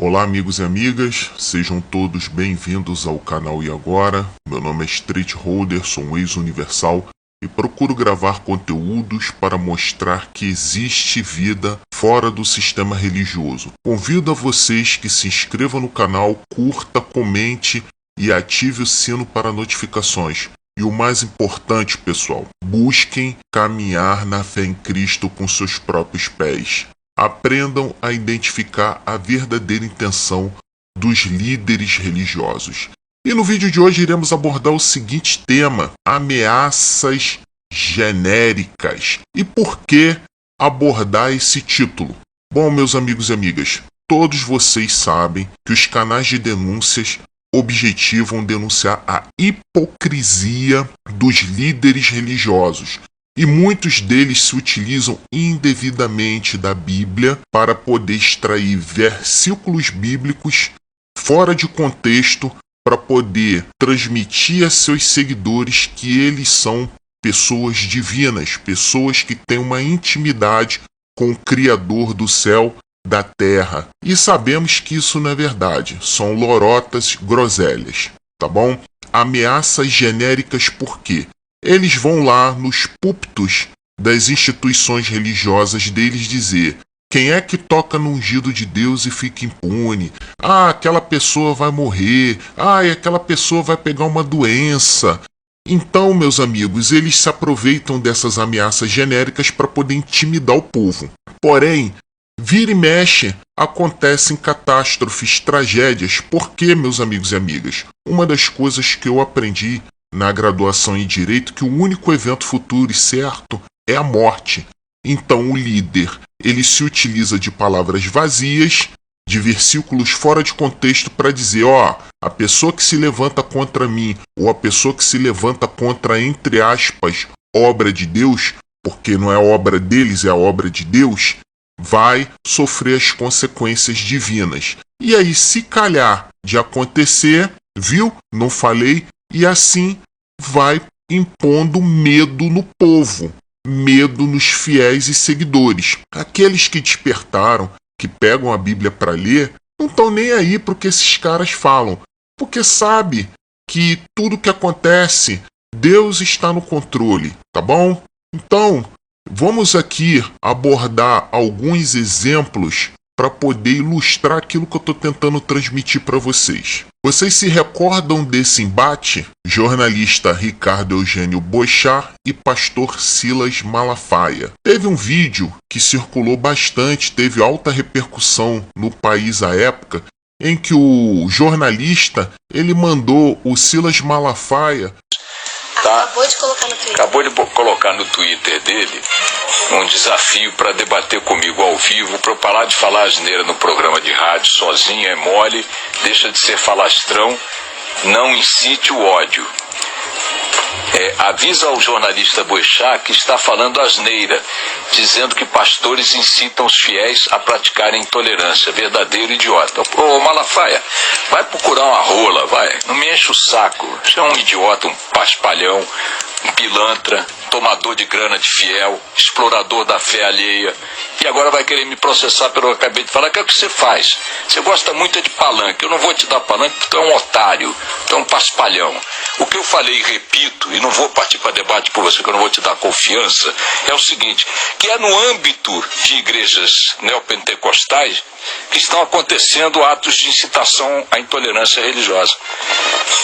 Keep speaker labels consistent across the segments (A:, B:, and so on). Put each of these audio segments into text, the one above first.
A: Olá amigos e amigas, sejam todos bem-vindos ao canal E Agora. Meu nome é Street Holder, sou um ex-universal e procuro gravar conteúdos para mostrar que existe vida fora do sistema religioso. Convido a vocês que se inscrevam no canal, curta, comente e ative o sino para notificações. E o mais importante, pessoal, busquem caminhar na fé em Cristo com seus próprios pés. Aprendam a identificar a verdadeira intenção dos líderes religiosos. E no vídeo de hoje iremos abordar o seguinte tema: ameaças genéricas. E por que abordar esse título? Bom, meus amigos e amigas, todos vocês sabem que os canais de denúncias objetivam denunciar a hipocrisia dos líderes religiosos. E muitos deles se utilizam indevidamente da Bíblia para poder extrair versículos bíblicos fora de contexto para poder transmitir a seus seguidores que eles são pessoas divinas, pessoas que têm uma intimidade com o Criador do céu, da terra. E sabemos que isso não é verdade, são lorotas, groselhas, tá bom? Ameaças genéricas por quê? Eles vão lá nos púlpitos das instituições religiosas deles dizer: quem é que toca no ungido de Deus e fica impune? Ah, aquela pessoa vai morrer. Ah, e aquela pessoa vai pegar uma doença. Então, meus amigos, eles se aproveitam dessas ameaças genéricas para poder intimidar o povo. Porém, vira e mexe, acontecem catástrofes, tragédias. Por quê, meus amigos e amigas? Uma das coisas que eu aprendi na graduação em Direito, que o único evento futuro e certo é a morte. Então o líder, ele se utiliza de palavras vazias, de versículos fora de contexto para dizer: a pessoa que se levanta contra mim, ou a pessoa que se levanta contra, entre aspas, obra de Deus, porque não é obra deles, é a obra de Deus, vai sofrer as consequências divinas. E aí, se calhar de acontecer, viu? Não falei. E assim vai impondo medo no povo, medo nos fiéis e seguidores. Aqueles que despertaram, que pegam a Bíblia para ler, não estão nem aí para o que esses caras falam, porque sabe que tudo que acontece, Deus está no controle, tá bom? Então, vamos aqui abordar alguns exemplos para poder ilustrar aquilo que eu estou tentando transmitir para vocês. Vocês se recordam desse embate? Jornalista Ricardo Eugênio Boechat e pastor Silas Malafaia. Teve um vídeo que circulou bastante, teve alta repercussão no país à época, em que o jornalista ele mandou o Silas Malafaia.
B: Acabou de colocar no Twitter dele um desafio para debater comigo ao vivo, para eu parar de falar asneira no programa de rádio sozinho, é mole, deixa de ser falastrão, não incite o ódio. Avisa ao jornalista Boechat que está falando asneira, dizendo que pastores incitam os fiéis a praticarem intolerância. Verdadeiro idiota. Ô Malafaia, vai procurar uma rola, vai. Não me enche o saco. Você é um idiota, um paspalhão, um pilantra, tomador de grana de fiel, explorador da fé alheia. E agora vai querer me processar pelo que eu acabei de falar. Que é o que você faz? Você gosta muito de palanque. Eu não vou te dar palanque porque tu é um otário, tu é um paspalhão. O que eu falei e repito, e não vou partir para debate por você que eu não vou te dar confiança, é o seguinte, que é no âmbito de igrejas neopentecostais que estão acontecendo atos de incitação à intolerância religiosa.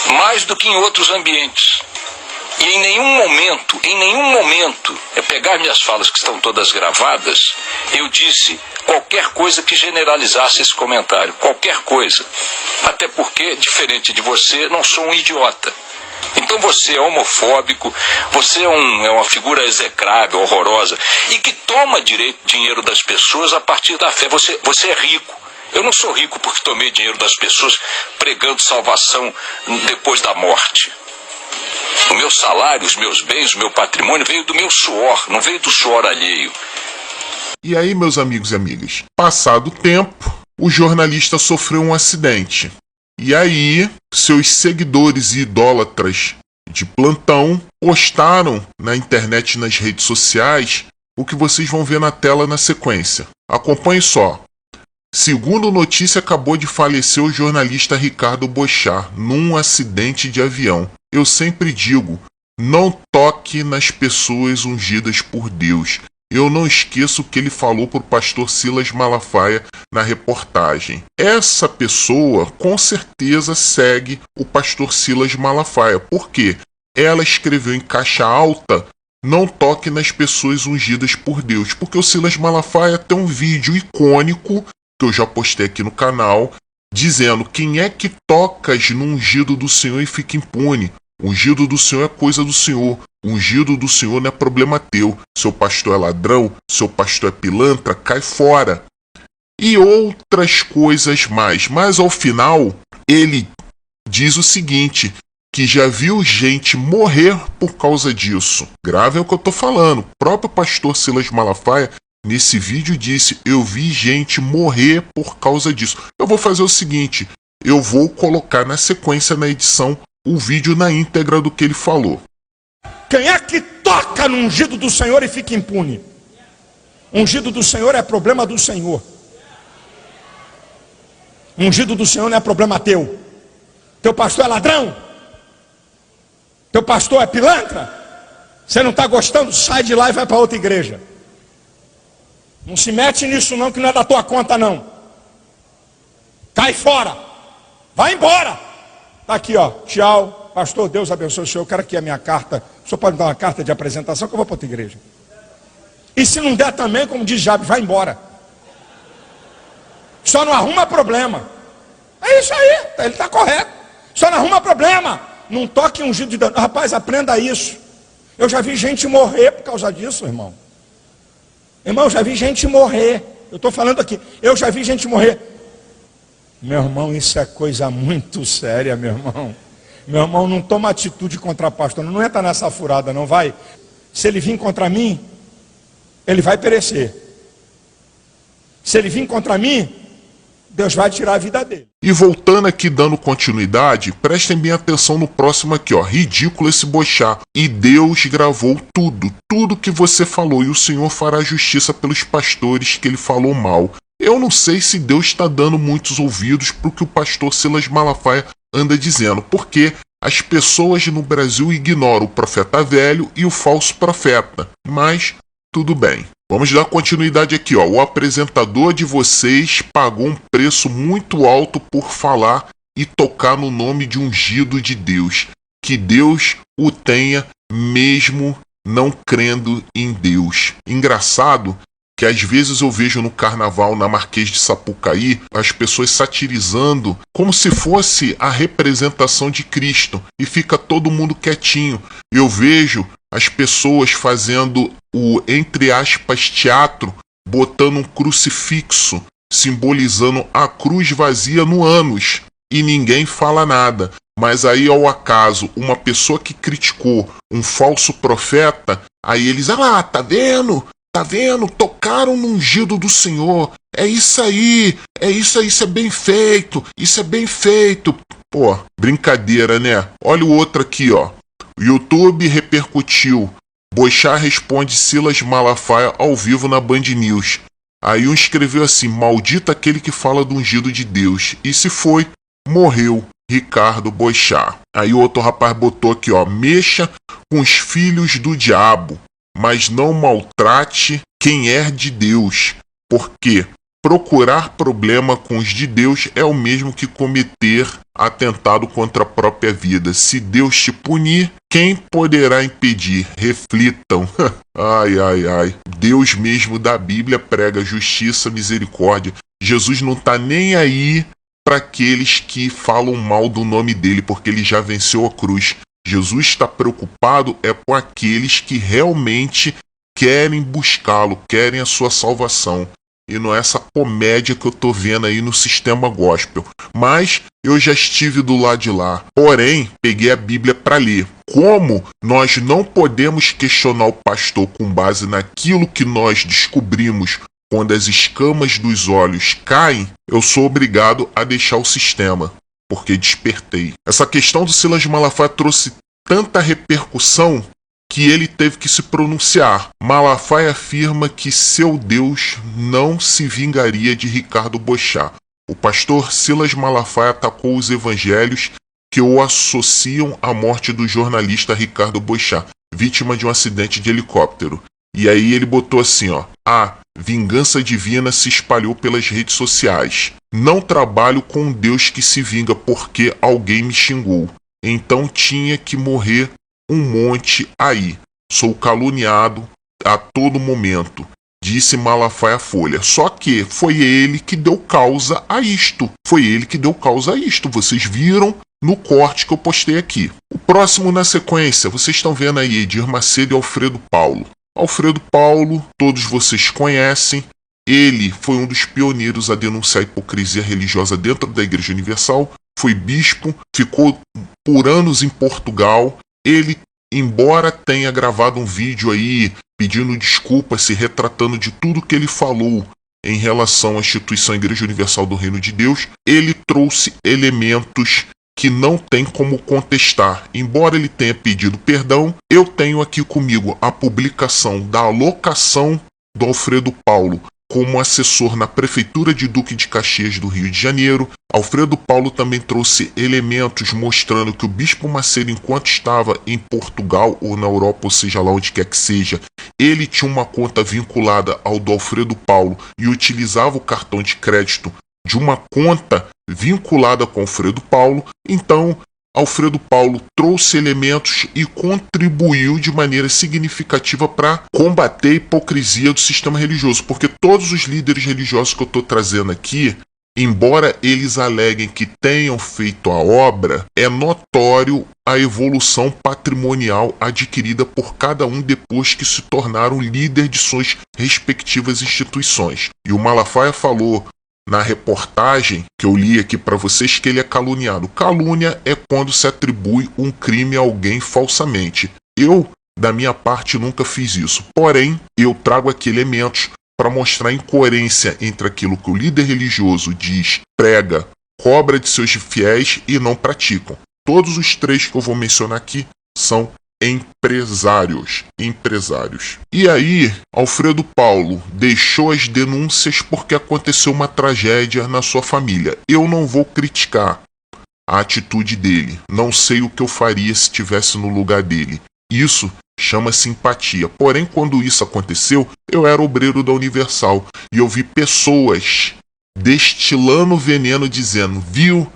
B: Mais do que em outros ambientes. E em nenhum momento, pegar minhas falas que estão todas gravadas, eu disse qualquer coisa que generalizasse esse comentário, qualquer coisa. Até porque, diferente de você, não sou um idiota. Então você é homofóbico, você é uma figura execrável, horrorosa, e que toma dinheiro das pessoas a partir da fé. Você é rico. Eu não sou rico porque tomei dinheiro das pessoas pregando salvação depois da morte. O meu salário, os meus bens, o meu patrimônio veio do meu suor, não veio do suor alheio.
A: E aí, meus amigos e amigas, passado o tempo, o jornalista sofreu um acidente. E aí, seus seguidores e idólatras de plantão postaram na internet e nas redes sociais o que vocês vão ver na tela na sequência. Acompanhe só. Segundo notícia, acabou de falecer o jornalista Ricardo Boechat num acidente de avião. Eu sempre digo, não toque nas pessoas ungidas por Deus. Eu não esqueço o que ele falou para o pastor Silas Malafaia na reportagem. Essa pessoa, com certeza, segue o pastor Silas Malafaia. Por quê? Ela escreveu em caixa alta, não toque nas pessoas ungidas por Deus. Porque o Silas Malafaia tem um vídeo icônico, que eu já postei aqui no canal, dizendo: quem é que tocas no ungido do Senhor e fica impune? O ungido do Senhor é coisa do Senhor. O ungido do Senhor não é problema teu. Seu pastor é ladrão, seu pastor é pilantra, cai fora. E outras coisas mais. Mas ao final, ele diz o seguinte, que já viu gente morrer por causa disso. Grave é o que eu estou falando. O próprio pastor Silas Malafaia, nesse vídeo, disse: eu vi gente morrer por causa disso. Eu vou fazer o seguinte, eu vou colocar na sequência, na edição, o vídeo na íntegra do que ele falou.
C: Quem é que toca no ungido do Senhor e fica impune? Ungido do Senhor é problema do Senhor. Ungido do Senhor não é problema teu. Teu pastor é ladrão? Teu pastor é pilantra? Você não está gostando? Sai de lá e vai para outra igreja. Não se mete nisso não, que não é da tua conta não. Cai fora. Vai embora. Tá aqui, ó. Tchau. Pastor, Deus abençoe o senhor. Eu quero aqui a minha carta. O senhor pode me dar uma carta de apresentação que eu vou para outra igreja. E se não der também, como diz Jabe, vai embora. Só não arruma problema. É isso aí. Ele está correto. Só não arruma problema. Não toque ungido de Deus. Rapaz, aprenda isso. Eu já vi gente morrer por causa disso, irmão. Irmão, eu já vi gente morrer. Eu estou falando aqui. Eu já vi gente morrer. Meu irmão, isso é coisa muito séria, meu irmão. Meu irmão, não toma atitude contra pastor. Não entra nessa furada, não vai. Se ele vir contra mim, ele vai perecer. Se ele vir contra mim, Deus vai tirar a vida dele.
A: E voltando aqui, dando continuidade, prestem bem atenção no próximo aqui, ó. Ridículo esse Boechat. E Deus gravou tudo que você falou, e o Senhor fará justiça pelos pastores que ele falou mal. Eu não sei se Deus está dando muitos ouvidos para o que o pastor Silas Malafaia anda dizendo, porque as pessoas no Brasil ignoram o profeta velho e o falso profeta. Mas tudo bem. Vamos dar continuidade aqui, ó. O apresentador de vocês pagou um preço muito alto por falar e tocar no nome de ungido de Deus. Que Deus o tenha mesmo não crendo em Deus. Engraçado que às vezes eu vejo no carnaval, na Marquês de Sapucaí, as pessoas satirizando como se fosse a representação de Cristo e fica todo mundo quietinho. Eu vejo as pessoas fazendo o, entre aspas, teatro, botando um crucifixo, simbolizando a cruz vazia no ânus, e ninguém fala nada. Mas aí, ao acaso, uma pessoa que criticou um falso profeta, aí eles, tá vendo? Tá vendo? Tocaram no ungido do Senhor. É isso aí, isso é bem feito, isso é bem feito. Pô, brincadeira, né? Olha o outro aqui, ó. O YouTube repercutiu. Boechat responde Silas Malafaia ao vivo na Band News. Aí um escreveu assim: maldito aquele que fala do ungido de Deus. E se foi, morreu Ricardo Boechat. Aí o outro rapaz botou aqui, ó: mexa com os filhos do diabo, mas não maltrate quem é de Deus, porque procurar problema com os de Deus é o mesmo que cometer atentado contra a própria vida. Se Deus te punir, quem poderá impedir? Reflitam. Ai. Deus mesmo da Bíblia prega justiça, misericórdia. Jesus não está nem aí para aqueles que falam mal do nome dele, porque ele já venceu a cruz. Jesus está preocupado com aqueles que realmente querem buscá-lo, querem a sua salvação. E não é essa comédia que eu estou vendo aí no sistema gospel. Mas eu já estive do lado de lá. Porém, peguei a Bíblia para ler. Como nós não podemos questionar o pastor com base naquilo que nós descobrimos quando as escamas dos olhos caem, eu sou obrigado a deixar o sistema, porque despertei. Essa questão do Silas Malafaia trouxe tanta repercussão que ele teve que se pronunciar. Malafaia afirma que seu Deus não se vingaria de Ricardo Boechat. O pastor Silas Malafaia atacou os evangelhos que o associam à morte do jornalista Ricardo Boechat, vítima de um acidente de helicóptero. E aí ele botou assim, ó: a vingança divina se espalhou pelas redes sociais. Não trabalho com um Deus que se vinga porque alguém me xingou. Então tinha que morrer um monte aí. Sou caluniado a todo momento, disse Malafaia à Folha. Só que foi ele que deu causa a isto. Vocês viram no corte que eu postei aqui. O próximo na sequência, vocês estão vendo aí Edir Macedo e Alfredo Paulo. Alfredo Paulo, todos vocês conhecem. Ele foi um dos pioneiros a denunciar a hipocrisia religiosa dentro da Igreja Universal. Foi bispo, ficou por anos em Portugal. Ele, embora tenha gravado um vídeo aí pedindo desculpas, se retratando de tudo que ele falou em relação à instituição Igreja Universal do Reino de Deus, ele trouxe elementos que não tem como contestar. Embora ele tenha pedido perdão, eu tenho aqui comigo a publicação da alocação do Alfredo Paulo como assessor na Prefeitura de Duque de Caxias do Rio de Janeiro. Alfredo Paulo também trouxe elementos mostrando que o Bispo Macedo, enquanto estava em Portugal ou na Europa, ou seja lá onde quer que seja, ele tinha uma conta vinculada ao do Alfredo Paulo e utilizava o cartão de crédito de uma conta vinculada com Alfredo Paulo. Então, Alfredo Paulo trouxe elementos e contribuiu de maneira significativa para combater a hipocrisia do sistema religioso, porque todos os líderes religiosos que eu estou trazendo aqui, embora eles aleguem que tenham feito a obra, é notório a evolução patrimonial adquirida por cada um depois que se tornaram líder de suas respectivas instituições. E o Malafaia falou na reportagem que eu li aqui para vocês que ele é caluniado. Calúnia é quando se atribui um crime a alguém falsamente. Eu, da minha parte, nunca fiz isso. Porém, eu trago aqui elementos para mostrar a incoerência entre aquilo que o líder religioso diz, prega, cobra de seus fiéis e não praticam. Todos os três que eu vou mencionar aqui são empresários. E aí, Alfredo Paulo deixou as denúncias porque aconteceu uma tragédia na sua família. Eu não vou criticar a atitude dele. Não sei o que eu faria se estivesse no lugar dele. Isso chama simpatia. Porém, quando isso aconteceu, eu era obreiro da Universal e eu vi pessoas destilando veneno dizendo: viu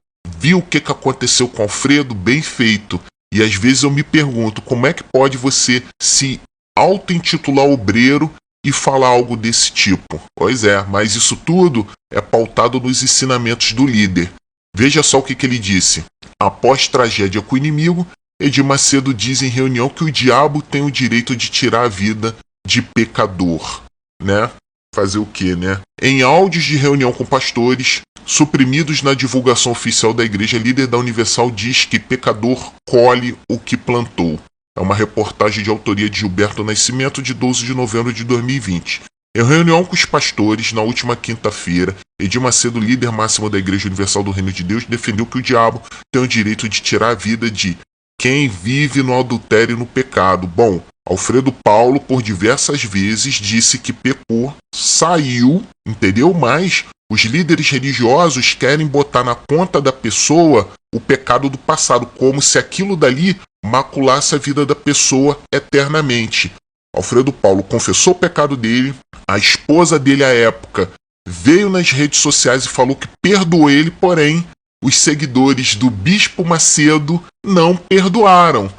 A: o que aconteceu com Alfredo? Bem feito. E às vezes eu me pergunto, como é que pode você se auto-intitular obreiro e falar algo desse tipo? Pois é, mas isso tudo é pautado nos ensinamentos do líder. Veja só o que ele disse. Após tragédia com o inimigo, Edir Macedo diz em reunião que o diabo tem o direito de tirar a vida de pecador, né? Fazer o quê, né? Em áudios de reunião com pastores, suprimidos na divulgação oficial da igreja, líder da Universal diz que pecador colhe o que plantou. É uma reportagem de autoria de Gilberto Nascimento, de 12 de novembro de 2020. Em reunião com os pastores, na última quinta-feira, Edir Macedo, líder máximo da Igreja Universal do Reino de Deus, defendeu que o diabo tem o direito de tirar a vida de quem vive no adultério e no pecado. Bom, Alfredo Paulo, por diversas vezes, disse que pecou, saiu, entendeu? Mas os líderes religiosos querem botar na conta da pessoa o pecado do passado, como se aquilo dali maculasse a vida da pessoa eternamente. Alfredo Paulo confessou o pecado dele, a esposa dele à época veio nas redes sociais e falou que perdoou ele, porém os seguidores do Bispo Macedo não perdoaram.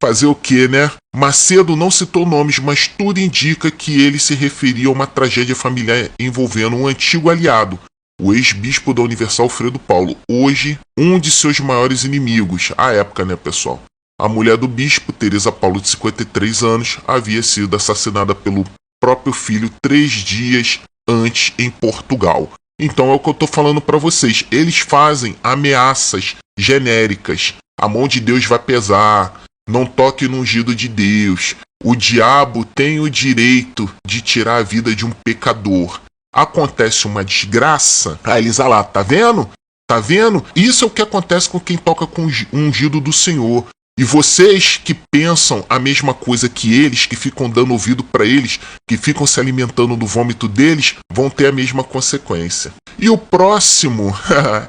A: Fazer o quê, né? Macedo não citou nomes, mas tudo indica que ele se referia a uma tragédia familiar envolvendo um antigo aliado, o ex-bispo da Universal Alfredo Paulo, hoje um de seus maiores inimigos, à época, né, pessoal? A mulher do bispo, Teresa Paulo, de 53 anos, havia sido assassinada pelo próprio filho 3 dias antes em Portugal. Então é o que eu estou falando para vocês. Eles fazem ameaças genéricas. A mão de Deus vai pesar. Não toque no ungido de Deus. O diabo tem o direito de tirar a vida de um pecador. Acontece uma desgraça. Aí eles lá, tá vendo? Tá vendo? Isso é o que acontece com quem toca com o ungido do Senhor. E vocês que pensam a mesma coisa que eles, que ficam dando ouvido para eles, que ficam se alimentando do vômito deles, vão ter a mesma consequência. E o próximo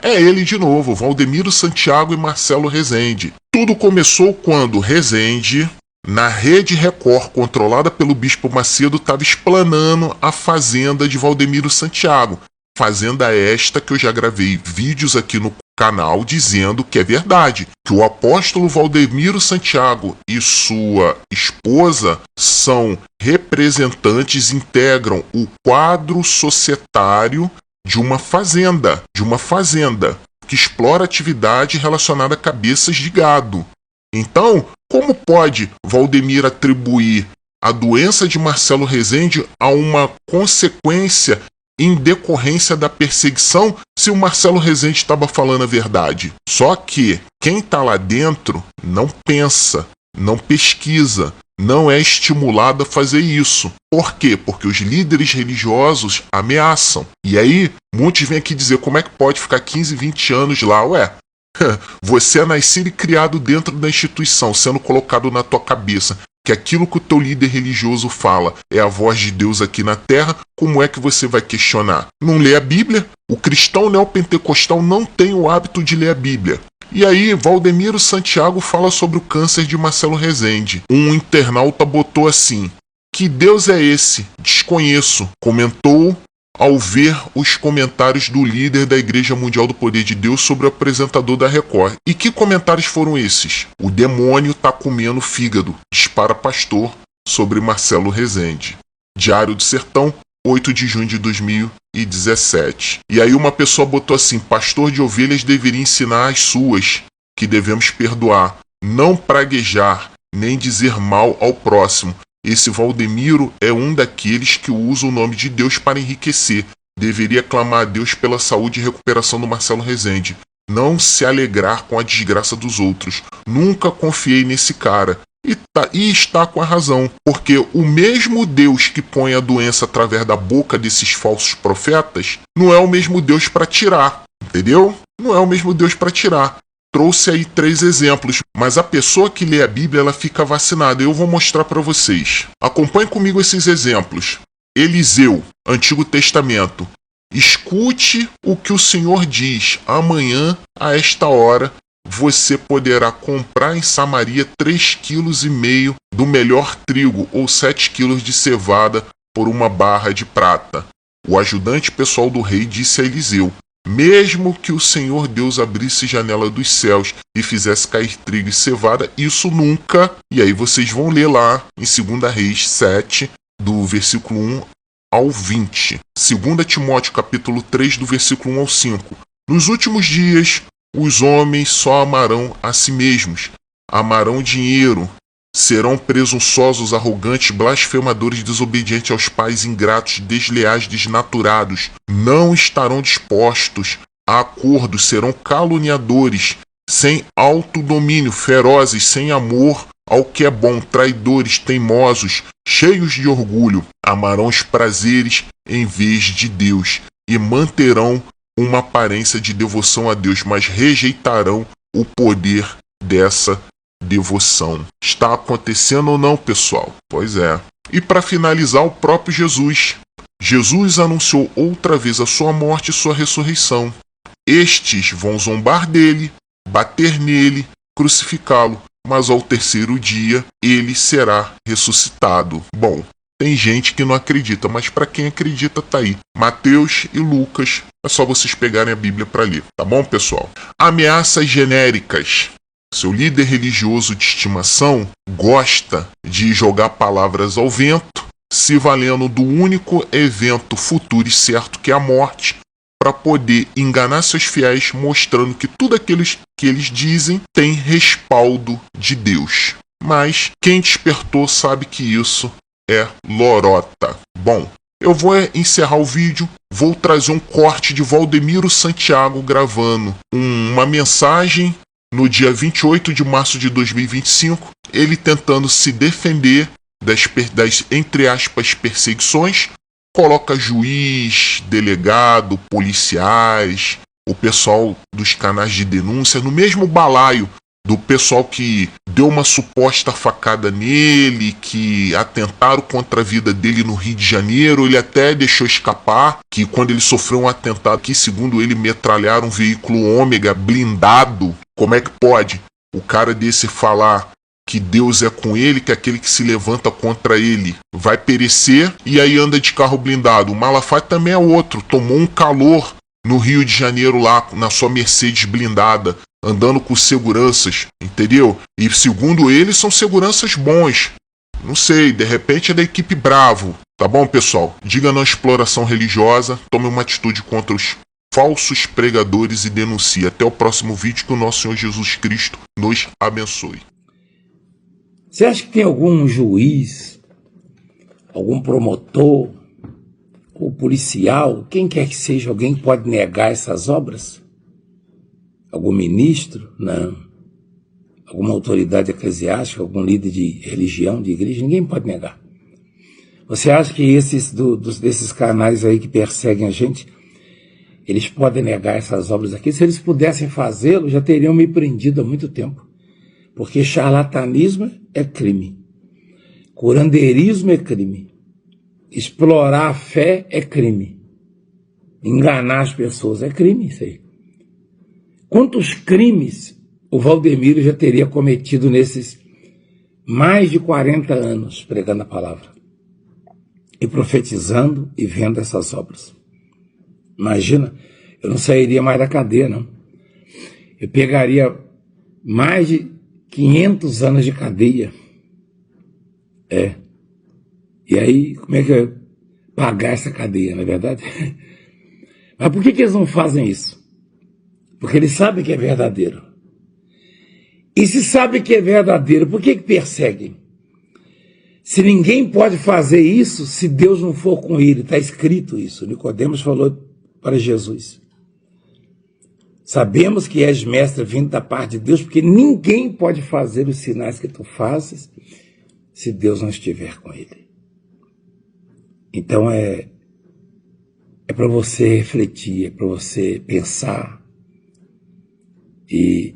A: é ele de novo, Valdemiro Santiago e Marcelo Rezende. Tudo começou quando Rezende, na Rede Record, controlada pelo Bispo Macedo, estava explanando a fazenda de Valdemiro Santiago. Fazenda esta que eu já gravei vídeos aqui no canal dizendo que é verdade, que o apóstolo Valdemiro Santiago e sua esposa são representantes, integram o quadro societário de uma fazenda que explora atividade relacionada a cabeças de gado. Então, como pode Valdemiro atribuir a doença de Marcelo Rezende a uma consequência em decorrência da perseguição, se o Marcelo Rezende estava falando a verdade? Só que quem está lá dentro não pensa, não pesquisa, não é estimulado a fazer isso. Por quê? Porque os líderes religiosos ameaçam. E aí, muitos vêm aqui dizer, como é que pode ficar 15, 20 anos lá? Ué, você é nascido e criado dentro da instituição, sendo colocado na tua cabeça que aquilo que o teu líder religioso fala é a voz de Deus aqui na terra, como é que você vai questionar? Não lê a Bíblia? O cristão neopentecostal não tem o hábito de ler a Bíblia. E aí, Valdemiro Santiago fala sobre o câncer de Marcelo Rezende. Um internauta botou assim: que Deus é esse? Desconheço. Comentou ao ver os comentários do líder da Igreja Mundial do Poder de Deus sobre o apresentador da Record. E que comentários foram esses? O demônio tá comendo fígado, dispara pastor sobre Marcelo Rezende. Diário do Sertão, 8 de junho de 2017. E aí uma pessoa botou assim: pastor de ovelhas deveria ensinar as suas, que devemos perdoar, não praguejar, nem dizer mal ao próximo. Esse Valdemiro é um daqueles que usa o nome de Deus para enriquecer. Deveria clamar a Deus pela saúde e recuperação do Marcelo Rezende. Não se alegrar com a desgraça dos outros. Nunca confiei nesse cara. E está com a razão. Porque o mesmo Deus que põe a doença através da boca desses falsos profetas não é o mesmo Deus para tirar. Entendeu? Não é o mesmo Deus para tirar. Trouxe aí 3 exemplos, mas a pessoa que lê a Bíblia, ela fica vacinada. Eu vou mostrar para vocês. Acompanhe comigo esses exemplos. Eliseu, Antigo Testamento. Escute o que o Senhor diz. Amanhã, a esta hora, você poderá comprar em Samaria 3,5 kg do melhor trigo ou 7 kg de cevada por uma barra de prata. O ajudante pessoal do rei disse a Eliseu: mesmo que o Senhor Deus abrisse janela dos céus e fizesse cair trigo e cevada, isso nunca... E aí vocês vão ler lá em 2 Reis 7, do versículo 1 ao 20. 2 Timóteo capítulo 3, do versículo 1 ao 5. Nos últimos dias, os homens só amarão a si mesmos, amarão dinheiro, serão presunçosos, arrogantes, blasfemadores, desobedientes aos pais, ingratos, desleais, desnaturados. Não estarão dispostos a acordos, serão caluniadores, sem autodomínio, ferozes, sem amor ao que é bom, traidores, teimosos, cheios de orgulho. Amarão os prazeres em vez de Deus e manterão uma aparência de devoção a Deus, mas rejeitarão o poder dessa devoção. Está acontecendo ou não, pessoal? Pois é. E para finalizar, o próprio Jesus. Jesus anunciou outra vez a sua morte e sua ressurreição. Estes vão zombar dele, bater nele, crucificá-lo, mas ao terceiro dia ele será ressuscitado. Bom, tem gente que não acredita, mas para quem acredita tá aí. Mateus e Lucas, é só vocês pegarem a Bíblia para ler, tá bom, pessoal? Ameaças genéricas. Seu líder religioso de estimação gosta de jogar palavras ao vento, se valendo do único evento futuro e certo que é a morte, para poder enganar seus fiéis, mostrando que tudo aquilo que eles dizem tem respaldo de Deus. Mas quem despertou sabe que isso é lorota. Bom, eu vou encerrar o vídeo, vou trazer um corte de Valdemiro Santiago gravando uma mensagem no dia 28 de março de 2025, ele tentando se defender das entre aspas, perseguições, coloca juiz, delegado, policiais, o pessoal dos canais de denúncia, no mesmo balaio do pessoal que deu uma suposta facada nele, que atentaram contra a vida dele no Rio de Janeiro. Ele até deixou escapar que quando ele sofreu um atentado que, segundo ele, metralharam um veículo Ômega blindado. Como é que pode o cara desse falar que Deus é com ele, que aquele que se levanta contra ele vai perecer, e aí anda de carro blindado? O Malafaia também é outro, tomou um calor no Rio de Janeiro lá, na sua Mercedes blindada, andando com seguranças, entendeu? E segundo ele, são seguranças bons. Não sei, de repente é da equipe Bravo. Tá bom, pessoal? Diga não à exploração religiosa, tome uma atitude contra os falsos pregadores e denuncie. Até o próximo vídeo, que o nosso Senhor Jesus Cristo nos abençoe.
D: Você acha que tem algum juiz, algum promotor, ou policial, quem quer que seja, alguém que pode negar essas obras? Algum ministro? Não. Alguma autoridade eclesiástica, algum líder de religião, de igreja? Ninguém pode negar. Você acha que esses desses canais aí que perseguem a gente, eles podem negar essas obras aqui? Se eles pudessem fazê-lo, já teriam me prendido há muito tempo. Porque charlatanismo é crime. Curandeirismo é crime. Explorar a fé é crime. Enganar as pessoas é crime, isso aí. Quantos crimes o Valdemiro já teria cometido nesses mais de 40 anos pregando a palavra? E profetizando e vendo essas obras. Imagina, eu não sairia mais da cadeia, não. Eu pegaria mais de 500 anos de cadeia. E aí, como é que eu ia pagar essa cadeia, não é verdade? Mas por que eles não fazem isso? Porque eles sabem que é verdadeiro. E se sabem que é verdadeiro, por que perseguem? Se ninguém pode fazer isso, se Deus não for com ele, está escrito isso. Nicodemos falou para Jesus. Sabemos que és mestre vindo da parte de Deus, porque ninguém pode fazer os sinais que tu fazes se Deus não estiver com ele. Então é para você refletir, é para você pensar. E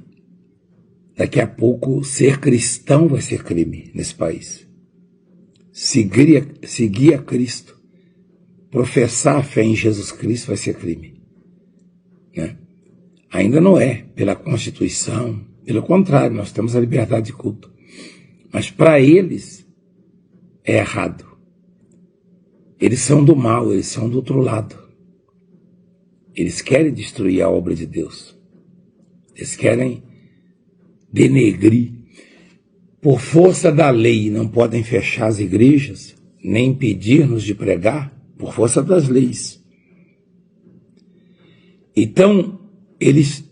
D: daqui a pouco ser cristão vai ser crime nesse país. Seguir a Cristo, professar a fé em Jesus Cristo vai ser crime. Né? Ainda não é pela Constituição, pelo contrário, nós temos a liberdade de culto. Mas para eles é errado. Eles são do mal, eles são do outro lado. Eles querem destruir a obra de Deus. Eles querem denegrir. Por força da lei, não podem fechar as igrejas, nem impedir-nos de pregar, por força das leis. Então, eles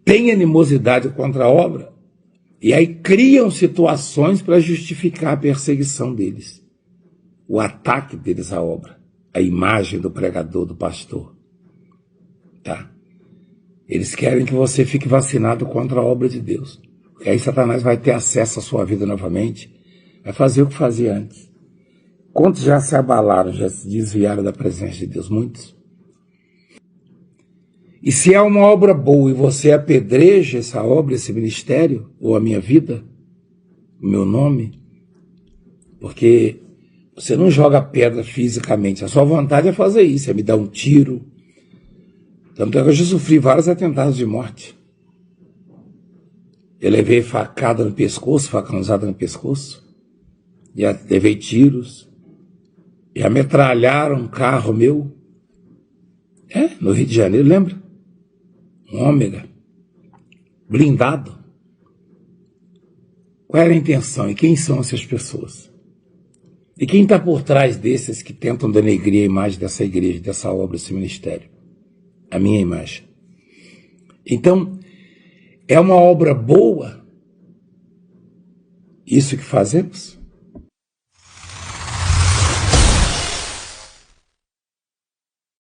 D: têm animosidade contra a obra, e aí criam situações para justificar a perseguição deles. O ataque deles à obra, a imagem do pregador, do pastor. Tá? Eles querem que você fique vacinado contra a obra de Deus. Porque aí Satanás vai ter acesso à sua vida novamente, vai fazer o que fazia antes. Quantos já se abalaram, já se desviaram da presença de Deus? Muitos. E se é uma obra boa e você apedreja essa obra, esse ministério, ou a minha vida, o meu nome, porque você não joga pedra fisicamente, a sua vontade é fazer isso, é me dar um tiro. Tanto é que eu já sofri vários atentados de morte. Eu levei facada no pescoço, facãozada no pescoço, já levei tiros, já metralharam um carro meu, no Rio de Janeiro, lembra? Um Ômega, blindado. Qual era a intenção e quem são essas pessoas? E quem está por trás desses que tentam denegrir a imagem dessa igreja, dessa obra, desse ministério? A minha imagem. Então, é uma obra boa isso que fazemos?